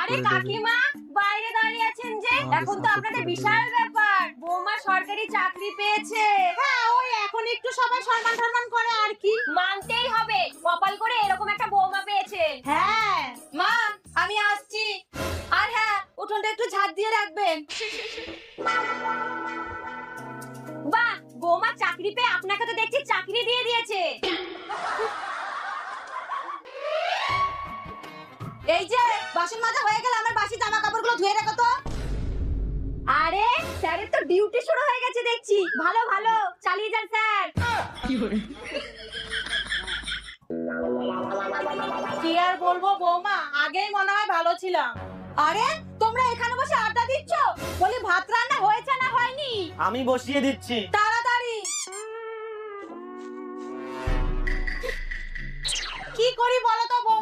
আরে কাকিমা, বাইরে দাঁড়িয়ে আছেন যে? এখন তো আপনাদের বিশাল ব্যাপার, বৌমা সরকারি চাকরি পেয়েছে। হ্যাঁ, ওই এখন একটু সবাই সম্মান করে আর কি। মানতেই হবে, কপাল করে এরকম একটা বৌমা পেয়েছে। হ্যাঁ মা, আমি আসছি। আর হ্যাঁ, উঠোনটা একটু ঝাড় দিয়ে রাখবেন। বাহ, বৌমা চাকরি পেয়ে আপনাকে তো দেখছি চাকরি দিয়ে দিয়েছে। এই যে বাসন মাজা হয়ে গেল, আমার বাসি জামা কাপড়গুলো ধুয়ে রাখো তো। আরে স্যারের তো ডিউটি শুরু হয়ে গেছে দেখছি। ভালো ভালো, চালিয়ে যান স্যার। কি আর বলবো বৌমা, আগেই মনে হয় ভালো ছিলাম। আরে তোমরা এখানে বসে আড্ডা দিচ্ছ? বলি ভাত রান্না হয়েছে না হয়নি? আমি বসিয়ে দিচ্ছি। তাড়াতাড়ি। কি করি বলো তো বৌমা?